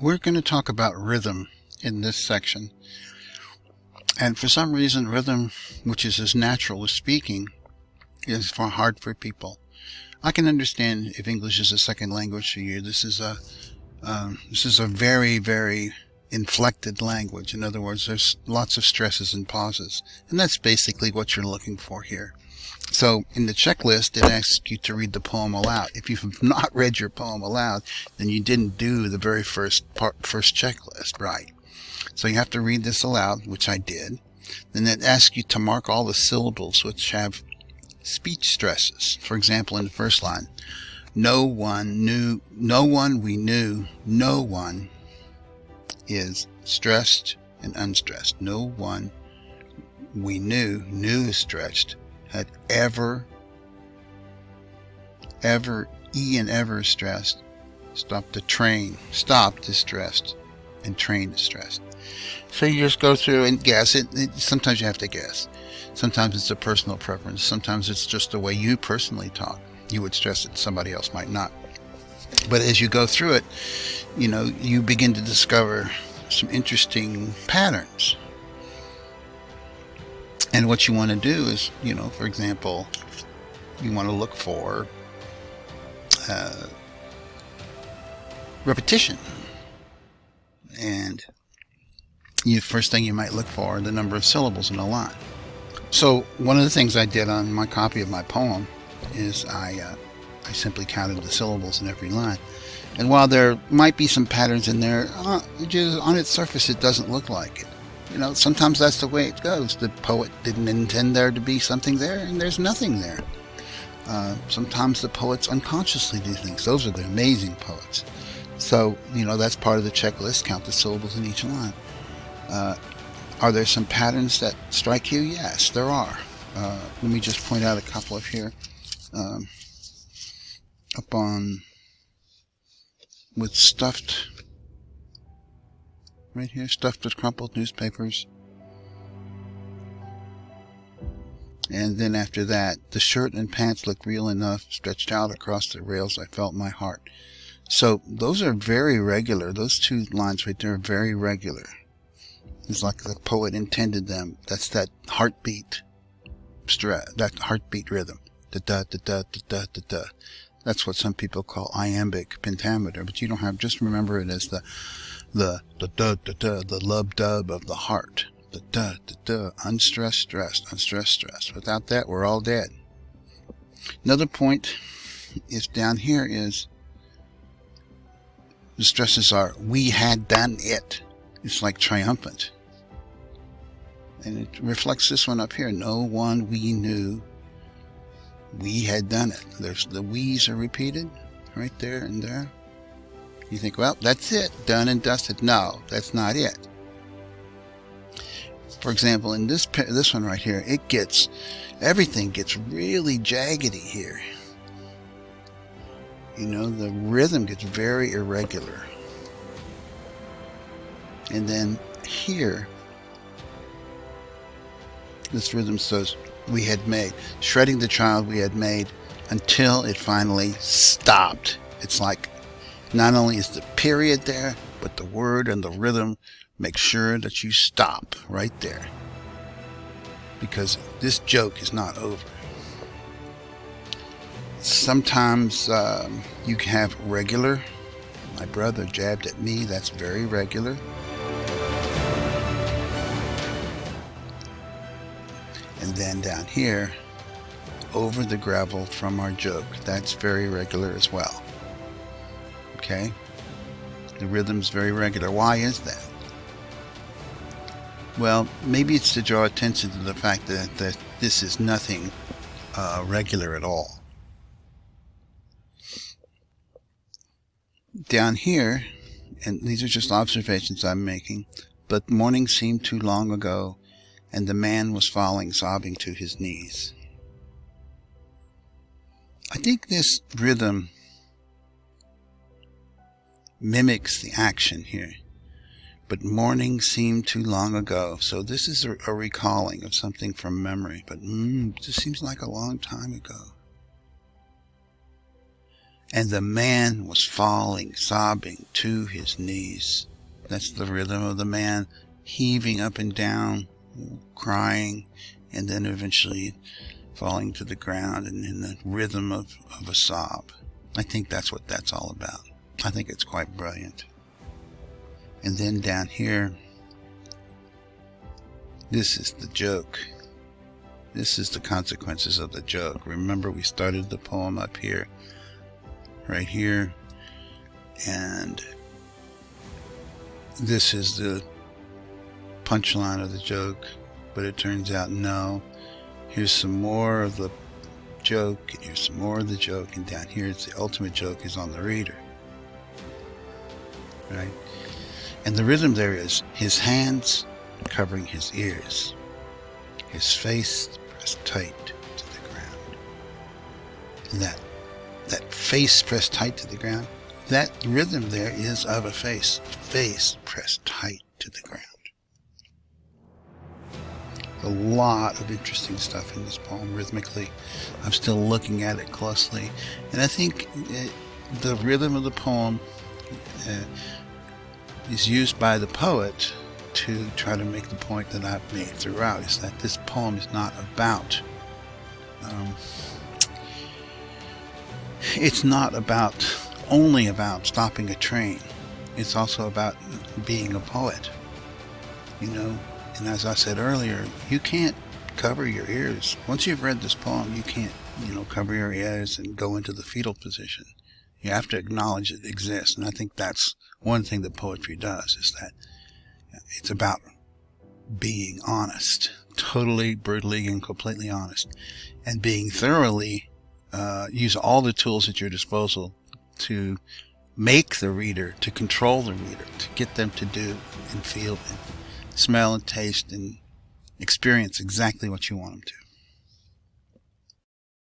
We're going to talk about rhythm in this section. And for some reason, rhythm, which is as natural as speaking, is hard for people. I can understand if English is a second language for you. This is a very, very inflected language. In other words, there's lots of stresses and pauses. And that's basically what you're looking for here. So in the checklist, it asks you to read the poem aloud. If you've not read your poem aloud, then you didn't do the very first checklist right. So you have to read this aloud, which I did. Then it asks you to mark all the syllables which have speech stresses. For example, in the first line, no one we knew, no one is stressed and unstressed. No one we knew is stressed, had ever, E and ever is stressed. Stopped is stressed, and train is stressed. So you just go through and guess it. Sometimes you have to guess. Sometimes it's a personal preference. Sometimes it's just the way you personally talk. You would stress it, somebody else might not. But as you go through it, you begin to discover some interesting patterns. And what you want to do is, for example, you want to look for repetition. And first thing you might look for are the number of syllables in a line. So one of the things I did on my copy of my poem is I simply counted the syllables in every line. And while there might be some patterns in there, just on its surface it doesn't look like it. Sometimes that's the way it goes. The poet didn't intend there to be something there, and there's nothing there. Sometimes the poets unconsciously do things. Those are the amazing poets. So, that's part of the checklist. Count the syllables in each line. Are there some patterns that strike you? Yes, there are. Let me just point out a couple of here. Up on with stuffed, right here, stuffed with crumpled newspapers. And then after that, the shirt and pants look real enough, stretched out across the rails, I felt my heart. So those are very regular. Those two lines right there are very regular. It's like the poet intended them. That's that heartbeat rhythm. Da-da-da-da-da-da-da-da. That's what some people call iambic pentameter, but you don't have, just remember it as the da-da-da-da, the lub-dub of the heart. The da-da-da, unstressed, stressed, unstressed, stressed. Without that, we're all dead. Another point is down here is the stresses are, we had done it. It's like triumphant. And it reflects this one up here. No one we knew, we had done it. There's the we's are repeated right there and there. You think, well, that's it, done and dusted. No, that's not it. For example, in this one right here, everything gets really jaggedy here. The rhythm gets very irregular. And then here, this rhythm says, we had made, shredding the child we had made until it finally stopped. It's like not only is the period there, but the word and the rhythm make sure that you stop right there. Because this joke is not over. Sometimes you can have regular. My brother jabbed at me. That's very regular. And then down here, over the gravel from our joke. That's very regular as well. Okay? The rhythm's very regular. Why is that? Well, maybe it's to draw attention to the fact that this is nothing regular at all. Down here, and these are just observations I'm making, but morning seemed too long ago, and the man was falling, sobbing to his knees. I think this rhythm mimics the action here. But morning seemed too long ago. So this is a recalling of something from memory. But this seems like a long time ago. And the man was falling, sobbing to his knees. That's the rhythm of the man heaving up and down, crying, and then eventually falling to the ground and in the rhythm of a sob. I think that's what that's all about. I think it's quite brilliant. And then down here, this is the joke. This is the consequences of the joke. Remember, we started the poem up here, right here, and this is the punchline of the joke, but it turns out no. Here's some more of the joke, and here's some more of the joke, and down here it's the ultimate joke is on the reader, right? And the rhythm there is his hands covering his ears, his face pressed tight to the ground. And that face pressed tight to the ground, that rhythm there is of a face pressed tight to the ground. A lot of interesting stuff in this poem rhythmically. I'm still looking at it closely, and I think the rhythm of the poem is used by the poet to try to make the point that I've made throughout, is that this poem is not about it's not only about stopping a train. It's also about being a poet, you know. And as I said earlier, you can't cover your ears. Once you've read this poem, you can't, cover your ears and go into the fetal position. You have to acknowledge it exists. And I think that's one thing that poetry does, is that it's about being honest, totally, brutally, and completely honest, and being thoroughly, use all the tools at your disposal to make the reader, to control the reader, to get them to do and feel and smell and taste and experience exactly what you want them to.